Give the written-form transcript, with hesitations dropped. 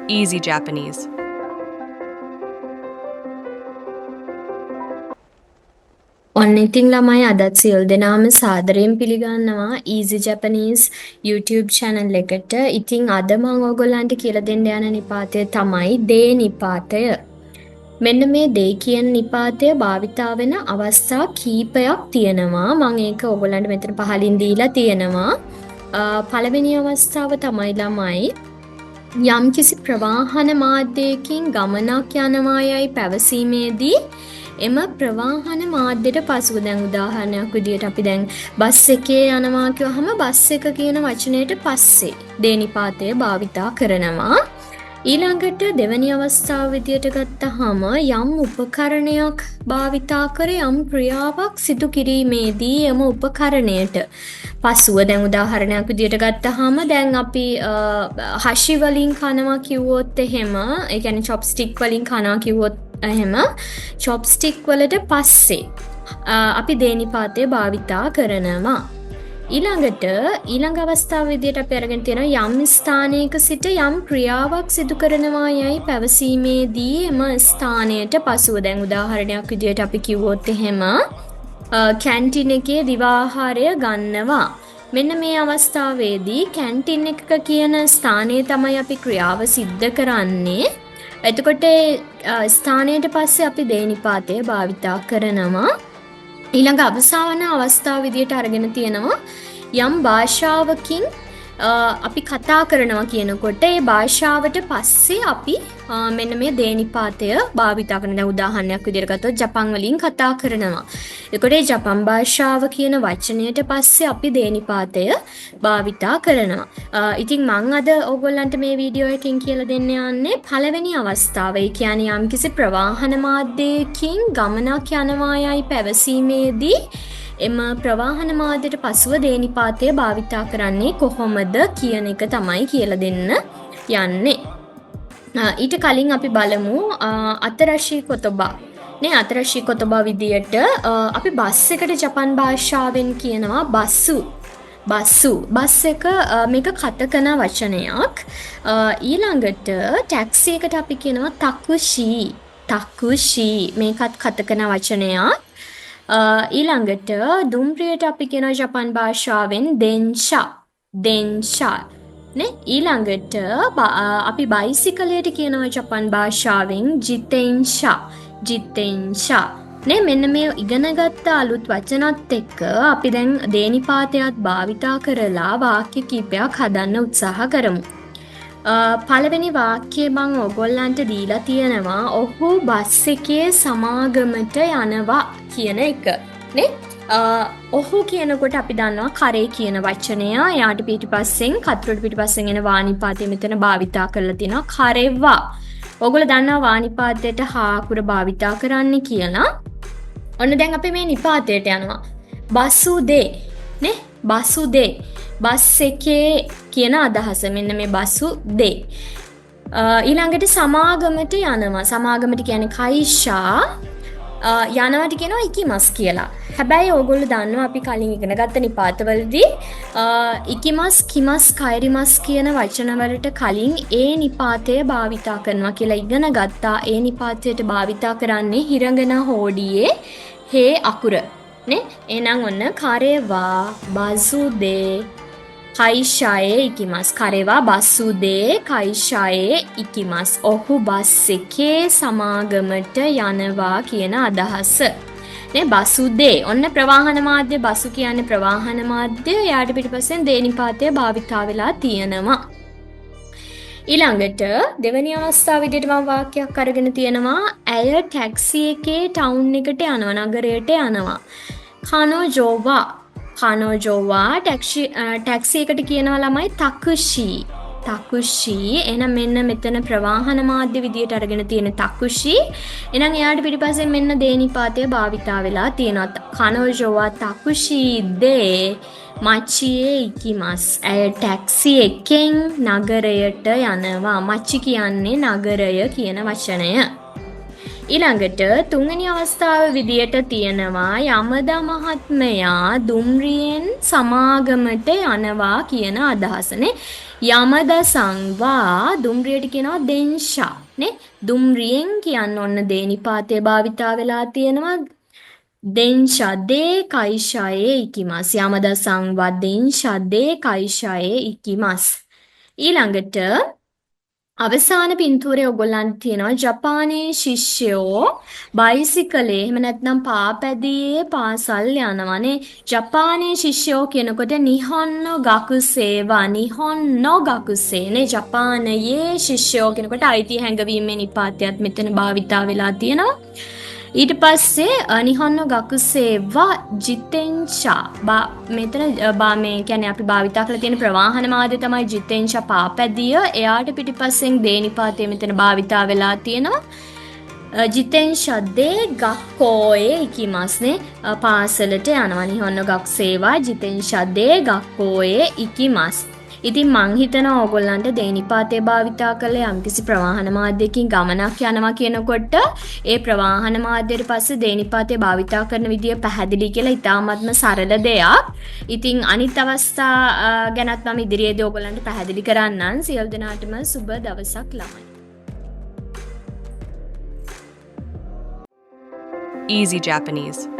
Easy Japanese. ඔන්න ඉතින් ළමයි අදත් සියලු දෙනාම සාදරයෙන් පිළිගන්නවා Easy Japanese YouTube channel එකට. ඉතින් අද මම ඔයගොල්ලන්ට කියලා දෙන්න යන නිපාතය තමයි දේ නිපාතය. මෙන්න මේ දේ කියන නිපාතය භාවිතා වෙන අවස්ථා කීපයක් තියෙනවා. මම ඒක ඔයගොල්ලන්ට මෙතන පහලින් දීලා තියෙනවා. පළවෙනි අවස්ථාව තමයි ළමයි යම්කිසි ප්‍රවාහන මාධ්‍යයකින් ගමනක් යනවා යයි පැවසීමේදී එම ප්‍රවාහන මාධ්‍යයට පසුව දැන් උදාහරණයක් විදියට අපි දැන් බස් එකේ යනවා කියවහම බස් එක කියන වචනයට පස්සේ දේ නිපාතය භාවිතා කරනවා. ඊළඟට දෙවැනි අවස්ථාව විදියට ගත්තහම යම් උපකරණයක් භාවිතා කර යම් ක්‍රියාවක් සිදු කිරීමේදී එම උපකරණයට පසුව දැන් උදාහරණයක් විදියට ගත්තහම දැන් අපි හෂි වලින් කනවා කිව්වොත් එහෙම ඒ කියන්නේ චොප්ස්ටික් වලින් කනවා කිව්වොත් එහෙම චොප්ස්ටික් වලට පස්සේ අපි දේ නිපාතය භාවිතා කරනවා. ඊළඟ අවස්ථාව විදියට අපි අරගෙන තියෙනවා යම් ස්ථානයක සිට යම් ක්‍රියාවක් සිදු කරනවා යයි පැවසීමේදී එම ස්ථානයට පසුව දැන් උදාහරණයක් විදියට අපි කිව්වොත් එහෙම කැන්ටින් එකේ දිවාහාරය ගන්නවා. මෙන්න මේ අවස්ථාවේදී කැන්ටින් එකක කියන ස්ථානයේ තමයි අපි ක්‍රියාව සිද්ධ කරන්නේ. එතකොට ස්ථානයට පස්සේ අපි දේ නිපාතය භාවිතා කරනවා. ඊළඟ අවසාන අවස්ථාව විදියට අරගෙන තියෙනවා යම් භාෂාවකින් අපි කතා කරනවා කියනකොට ඒ භාෂාවට පස්සේ අපි මෙන්න මේ දේ නිපාතය භාවිතා කරන. දැන් උදාහරණයක් විදියට ගත්තොත් ජපන් වලින් කතා කරනවා. එතකොට ඒ ජපන් භාෂාව කියන වචනයට පස්සේ අපි දේ නිපාතය භාවිතා කරනවා. ඉතින් මම අද ඕගොල්ලන්ට මේ වීඩියෝ එකකින් කියලා දෙන්න යන්නේ පළවෙනි අවස්ථාව. ඒ කියන්නේ යම්කිසි ප්‍රවාහන මාධ්‍යයකින් ගමනක් යනවා යයි පැවසීමේදී එම ප්‍රවාහන මාධ්‍යයට පසුව දේ නිපාතය භාවිතා කරන්නේ කොහොමද කියන එක තමයි කියලා දෙන්න යන්නේ. ඊට කලින් අපි බලමු අතරශී කොතබා. අතරශී කොතබා විදියට අපි බස් එකට ජපන් භාෂාවෙන් කියනවා බස්සු. බස් එක මේක කතකන වචනයක්. ඊළඟට ටැක්සි එකට අපි කියනවා තකුෂී. මේකත් කතකන වචනයක්. ඊළඟට දුම්රියට අපි කියන ජපන් භාෂාවෙන් දෙන්ෂා. ඊළඟට අපි බයිසිකලයට කියනවා ජපන් භාෂාවෙන් ජිතෙන්ෂා. මෙන්න මේ ඉගෙනගත්ත අලුත් වචනත් එක්ක අපි දැන් දේ නිපාතයත් භාවිතා කරලා වාක්‍ය කීපයක් හදන්න උත්සාහ කරමු. පළවෙනි වාක්‍යය මම ඔයගොල්ලන්ට දීලා තියෙනවා ඔහු බස් එකේ සමාගමට යනවා කියන එක. ඔහු කියනකොට අපි දන්නවා කරේ කියන වචනය. යාට පිටිපස්සෙන් කතුරට පිටිපස්සෙන් එන වානිපාතය මෙතන භාවිතා කරලා තිනවා කරෙව්වා. ඔයගොල්ලෝ දන්නවා වානිපාතයට හාකුර භාවිතා කරන්න කියලා. ඔන්න දැන් අපි මේ නිපාතයට යනවා. බසුදේ. බස් එකේ කියන අදහස මෙන්න මේ බසුදේ. ඊළඟට සමාගමට යනවා. සමාගමට කියන්නේ කයිෂා. යනවට කියනවා ඉකිමස් කියලා. හැබැයි ඕගොල්ලෝ දන්නවා අපි කලින් ඉගෙන ගත්ත නිපාතවලදී ඉකිමස්, කිමස්, කයිරිමස් කියන වචන වලට කලින් ඒ නිපාතය භාවිතා කරනවා කියලා ඉගෙන ගත්තා. ඒ නිපාතයට භාවිතා කරන්නේ හිරඟන හෝඩියේ හේ අකුර. එහෙනම් ඔන්න කරේවා බසුදේ කයිෂායේ ඉකිමස්. කරේවා බසුදේ කයිෂායේ ඉකිමස්. ඔහු බස් එකේ සමාගමට යනවා කියන අදහස. බසුදේ ඔන්න ප්‍රවාහන මාධ්‍ය. බසු කියන්නේ ප්‍රවාහන මාධ්‍ය. යාට පිටිපස්සෙන් දේ නිපාතය භාවිතා වෙලා තියෙනවා. ඊළඟට දෙවැනි අවස්ථාව විදිහට මම වාක්‍යයක් අරගෙන තියෙනවා. ඇය ටැක්සි එකේ ටවුන් එකට යනවා, නගරයට යනවා. කනෝජෝවා ටැක්සි එකට කියනවා ළමයි තකුෂී. එහෙනම් මෙන්න මෙතන ප්‍රවාහන මාධ්‍ය විදියට අරගෙන තියෙන තකුෂී. එහෙනම් එයාට පිටිපස්සෙන් මෙන්න දේ නිපාතය භාවිතා වෙලා තියෙනවා. කනෝජෝවා තකුෂී දේ මච්චියේ ඉකිමස්. ඇය ටැක්සි එකෙන් නගරයට යනවා. මච්චි කියන්නේ නගරය කියන වචනය. ඊළඟට තුන්වෙනි අවස්ථාව විදියට තියෙනවා යමදා මහත්මයා දුම්රියෙන් සමාගමට යනවා කියන අදහසනේ. යමදා සංවා දුම්රියට කියනවා දෙන්ෂා නේ. දුම්රියෙන් කියන්න ඔන්න දේනිපාතේ භාවිතා වෙලා තියෙනවා. දෙන්ෂා දේ කයිෂායේ ඉකිමස්. යමදා සංවා දෙන්ෂා දේ කයිෂායේ ඉකිමස්. ඊළඟට අවසාන පින්තූරේ ඔයගොල්ලන්ට තියෙනවා ජපානයේ ශිෂ්‍යයෝ බයිසිකලේ එහෙම නැත්නම් පාපැදියේ පාසල් යනවානේ. ජපානයේ ශිෂ්‍යයෝ කියනකොට නිහොන්නෝ ගකුසේවා නිහොන්නෝ ගකුසේනේ. ජපානයේ ශිෂ්‍යයෝ කියනකොට අයිති හැඟවීමේ නිපාතයත් මෙතන භාවිතා වෙලා තියෙනවා. ඊට පස්සේ නිහොන්නෝ ගකුසේවා ජිතෙන්ෂා මෙතන මේ කියන්නේ අපි භාවිතා කරලා තියෙන ප්‍රවාහන මාධ්‍ය තමයි ජිතෙන්ෂා පාපැදිය. එයාට පිටිපස්සෙන් දේනිපාතේ මෙතන භාවිතා වෙලා තියෙනවා. ජිතෙන්ෂා දේ ගක්කෝයේ ඉකිමස්නේ. පාසලට යනවා. නිහොන්නෝ ගකුසේවා ජිතෙන්ෂා දේ ගක්කෝයේ ඉකිමස්. ඉතින් මං හිතනවා ඕගොල්ලන්ට දේනිපාතේ භාවිතා කරලා යම්කිසි ප්‍රවාහන මාධ්‍යයකින් ගමනක් යනවා කියනකොට ඒ ප්‍රවාහන මාධ්‍යයට පස්සේ දේනිපාතේ භාවිතා කරන විදිය පැහැදිලි කියලා ඉතාමත්ම සරල දෙයක්. ඉතින් අනිත් අවස්ථා ගැනත් මම ඉදිරියේදී ඕගොල්ලන්ට පැහැදිලි කරන්නම්. සියලු දෙනාටම සුබ දවසක් ළමයි. Easy Japanese.